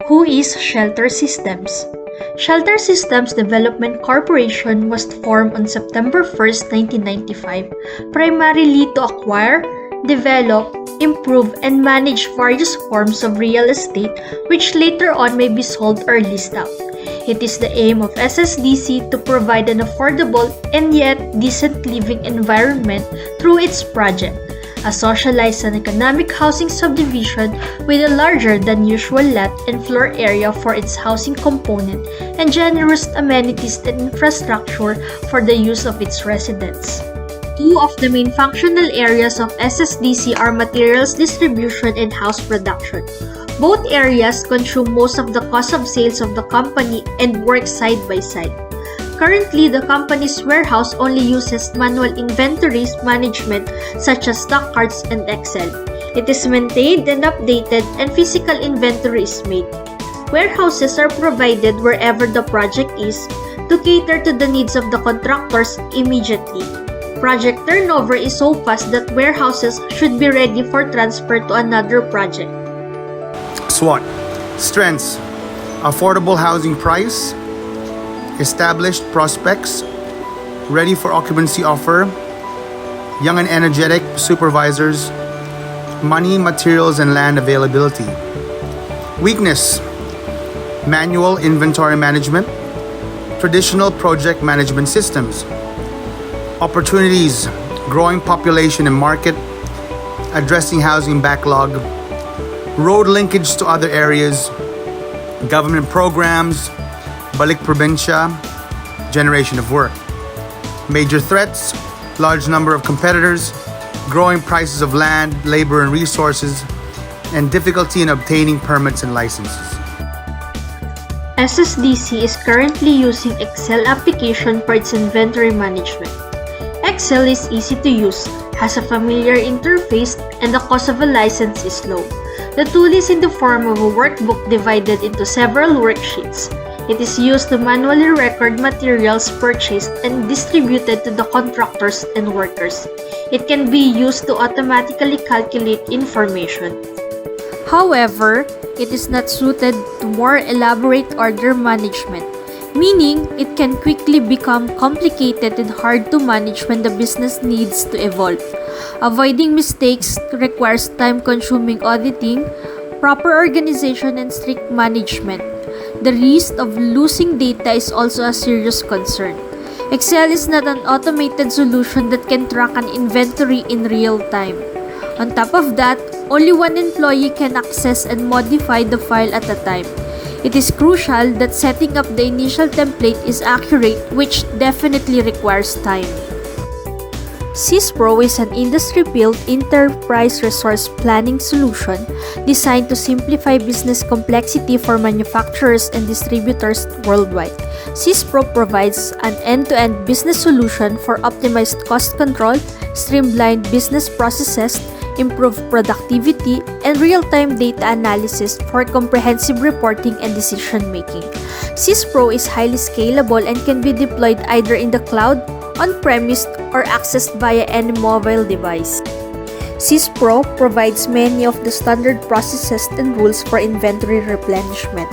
Who is Shelter Systems? Shelter Systems Development Corporation was formed on September 1st, 1995, primarily to acquire, develop, improve, and manage various forms of real estate which later on may be sold or leased out. It is the aim of SSDC to provide an affordable and yet decent living environment through its project, a socialized and economic housing subdivision with a larger than usual lot and floor area for its housing component and generous amenities and infrastructure for the use of its residents. Two of the main functional areas of SSDC are materials distribution and house production. Both areas consume most of the cost of sales of the company and work side by side. Currently, the company's warehouse only uses manual inventories management such as stock cards and Excel. It is maintained and updated and physical inventory is made. Warehouses are provided wherever the project is to cater to the needs of the contractors immediately. Project turnover is so fast that warehouses should be ready for transfer to another project. SWOT. Strengths: affordable housing price, established prospects, ready for occupancy offer, young and energetic supervisors, money, materials, and land availability. Weakness: manual inventory management, traditional project management systems. Opportunities: growing population and market, addressing housing backlog, road linkage to other areas, government programs, balik probinsya, generation of work. Major threats: large number of competitors, growing prices of land, labor, and resources, and difficulty in obtaining permits and licenses. SSDC is currently using Excel application for its inventory management. Excel is easy to use, has a familiar interface, and the cost of a license is low. The tool is in the form of a workbook divided into several worksheets. It is used to manually record materials purchased and distributed to the contractors and workers. It can be used to automatically calculate information. However, it is not suited to more elaborate order management, meaning it can quickly become complicated and hard to manage when the business needs to evolve. Avoiding mistakes requires time-consuming auditing, proper organization, and strict management. The risk of losing data is also a serious concern. Excel is not an automated solution that can track an inventory in real time. On top of that, only one employee can access and modify the file at a time. It is crucial that setting up the initial template is accurate, which definitely requires time. SysPro is an industry-built enterprise resource planning solution designed to simplify business complexity for manufacturers and distributors worldwide. SysPro provides an end-to-end business solution for optimized cost control, streamlined business processes, improved productivity, and real-time data analysis for comprehensive reporting and decision-making. SysPro is highly scalable and can be deployed either in the cloud, on-premise, or accessed via any mobile device. SysPro provides many of the standard processes and rules for inventory replenishment.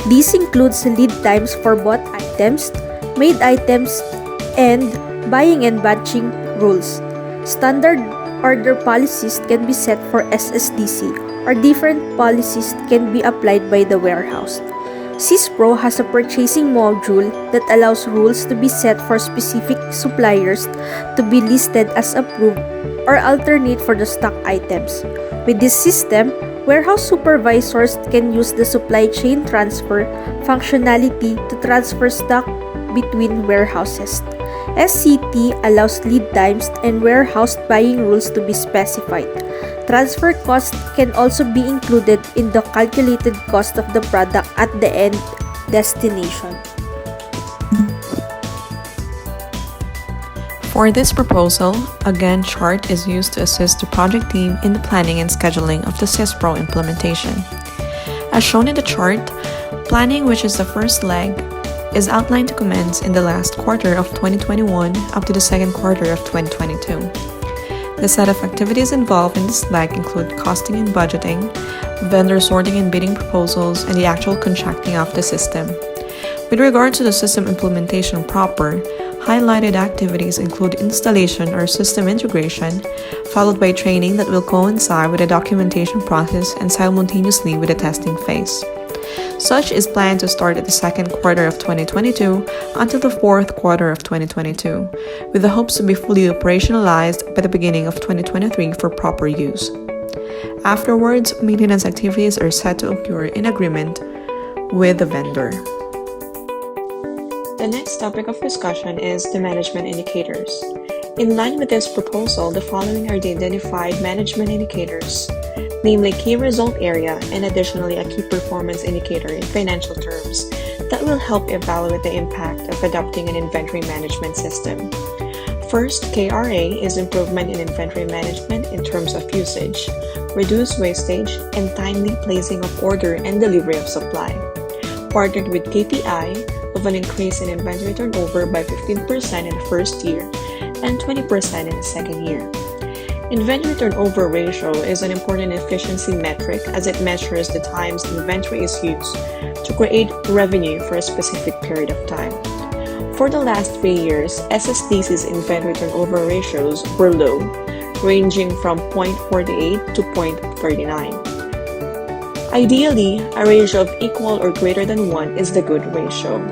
These includes lead times for bought items, made items, and buying and batching rules. Standard order policies can be set for SSDC, or different policies can be applied by the warehouse. SysPro has a purchasing module that allows rules to be set for specific suppliers to be listed as approved or alternate for the stock items. With this system, warehouse supervisors can use the supply chain transfer functionality to transfer stock between warehouses. SCT allows lead times and warehouse buying rules to be specified. Transfer cost can also be included in the calculated cost of the product at the end destination. For this proposal, a Gantt chart is used to assist the project team in the planning and scheduling of the SysPro implementation. As shown in the chart, planning, which is the first leg, is outlined to commence in the last quarter of 2021 up to the second quarter of 2022. The set of activities involved in this leg include costing and budgeting, vendor sorting and bidding proposals, and the actual contracting of the system. With regard to the system implementation proper, highlighted activities include installation or system integration, followed by training that will coincide with the documentation process and simultaneously with the testing phase. Such is planned to start at the second quarter of 2022 until the fourth quarter of 2022, with the hopes to be fully operationalized by the beginning of 2023 for proper use. Afterwards, maintenance activities are set to occur in agreement with the vendor. The next topic of discussion is the management indicators. In line with this proposal, the following are the identified management indicators, namely key result area and additionally a key performance indicator in financial terms that will help evaluate the impact of adopting an inventory management system. First, KRA is improvement in inventory management in terms of usage, reduced wastage, and timely placing of order and delivery of supply, partnered with KPI of an increase in inventory turnover by 15% in the first year and 20% in the second year. Inventory turnover ratio is an important efficiency metric as it measures the times inventory is used to create revenue for a specific period of time. For the last 3 years, SSDC's inventory turnover ratios were low, ranging from 0.48 to 0.39. Ideally, a ratio of equal or greater than 1 is the good ratio.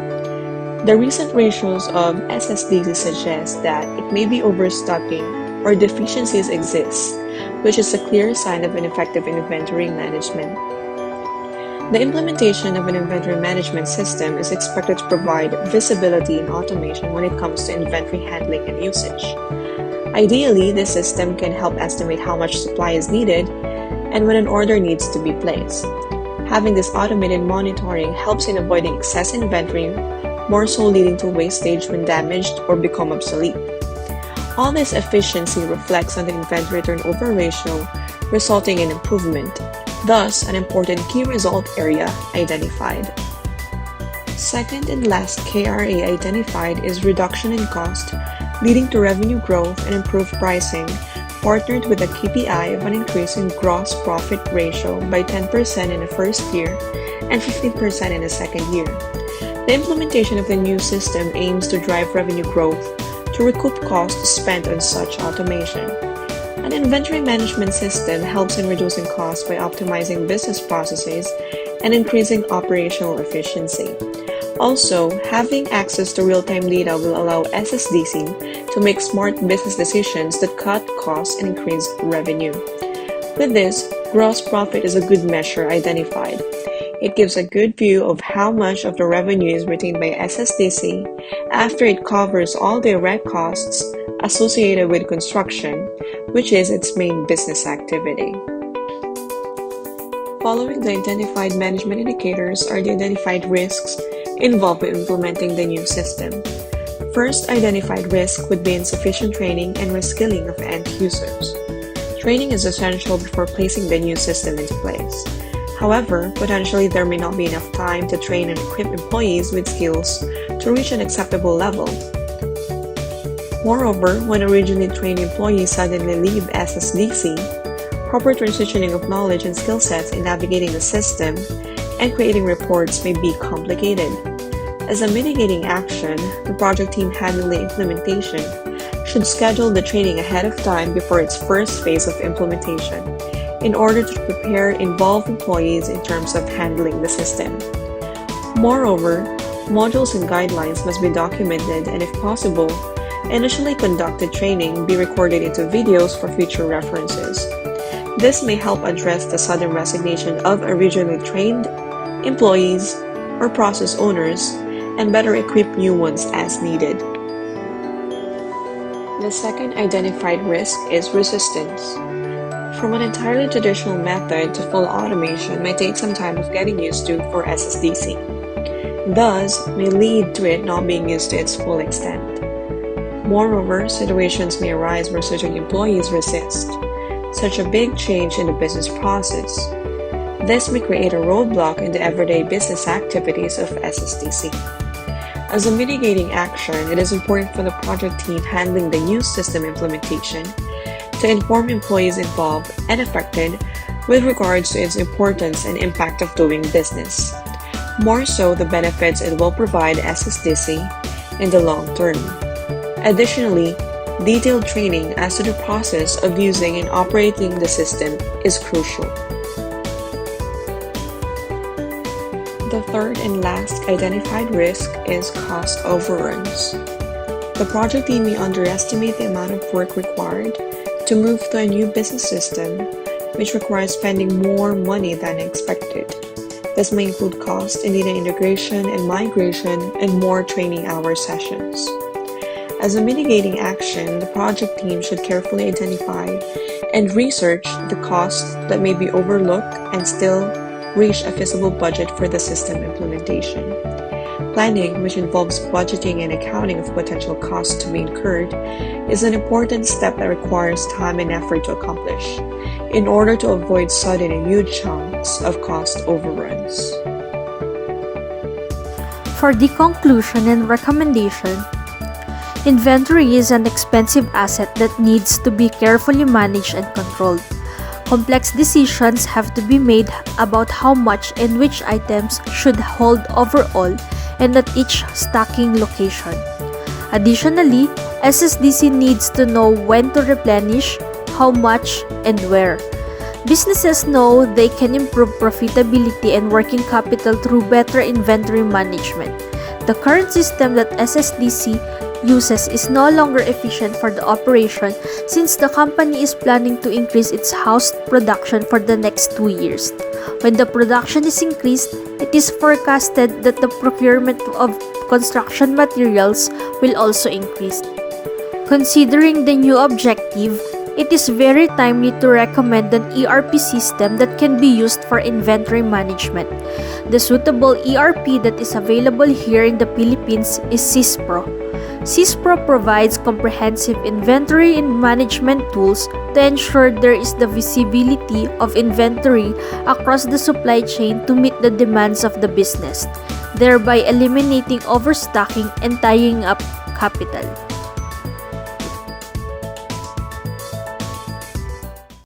The recent ratios of SSDC suggest that it may be overstocking or deficiencies exist, which is a clear sign of ineffective inventory management. The implementation of an inventory management system is expected to provide visibility and automation when it comes to inventory handling and usage. Ideally, this system can help estimate how much supply is needed and when an order needs to be placed. Having this automated monitoring helps in avoiding excess inventory, more so leading to wastage when damaged or become obsolete. All this efficiency reflects on the inventory turnover ratio, resulting in improvement, thus an important key result area identified. Second and last KRA identified is reduction in cost, leading to revenue growth and improved pricing, partnered with a KPI of an increase in gross profit ratio by 10% in the first year and 15% in the second year. The implementation of the new system aims to drive revenue growth to recoup costs spent on such automation. An inventory management system helps in reducing costs by optimizing business processes and increasing operational efficiency. Also, having access to real-time data will allow SSDC to make smart business decisions that cut costs and increase revenue. With this, gross profit is a good measure identified. It gives a good view of how much of the revenue is retained by SSDC after it covers all direct costs associated with construction, which is its main business activity. Following the identified management indicators are the identified risks involved with implementing the new system. First identified risk would be insufficient training and reskilling of end users. Training is essential before placing the new system into place. However, potentially there may not be enough time to train and equip employees with skills to reach an acceptable level. Moreover, when originally trained employees suddenly leave SSDC, proper transitioning of knowledge and skill sets in navigating the system and creating reports may be complicated. As a mitigating action, the project team handling the implementation should schedule the training ahead of time before its first phase of implementation in order to prepare involved employees in terms of handling the system. Moreover, modules and guidelines must be documented and, if possible, initially conducted training be recorded into videos for future references. This may help address the sudden resignation of originally trained employees or process owners and better equip new ones as needed. The second identified risk is resistance. From an entirely traditional method to full automation might take some time of getting used to for SSDC, thus may lead to it not being used to its full extent. Moreover, situations may arise where certain employees resist such a big change in the business process. This may create a roadblock in the everyday business activities of SSDC. As a mitigating action, it is important for the project team handling the new system implementation to inform employees involved and affected with regards to its importance and impact of doing business, more so the benefits it will provide SSDC in the long term. Additionally, detailed training as to the process of using and operating the system is crucial. The third and last identified risk is cost overruns. The project team may underestimate the amount of work required to move to a new business system, which requires spending more money than expected. This may include costs in data integration and migration and more training hour sessions. As a mitigating action, the project team should carefully identify and research the costs that may be overlooked and still reach a feasible budget for the system implementation. Planning, which involves budgeting and accounting of potential costs to be incurred, is an important step that requires time and effort to accomplish in order to avoid sudden and huge chunks of cost overruns. For the conclusion and recommendation, inventory is an expensive asset that needs to be carefully managed and controlled. Complex decisions have to be made about how much and which items should hold overall and at each stocking location. Additionally, SSDC needs to know when to replenish, how much, and where. Businesses know they can improve profitability and working capital through better inventory management. The current system that SSDC uses is no longer efficient for the operation since the company is planning to increase its house production for the next 2 years. When the production is increased, it is forecasted that the procurement of construction materials will also increase. Considering the new objective, it is very timely to recommend an ERP system that can be used for inventory management. The suitable ERP that is available here in the Philippines is SysPro. SysPro provides comprehensive inventory and management tools to ensure there is the visibility of inventory across the supply chain to meet the demands of the business, thereby eliminating overstocking and tying up capital.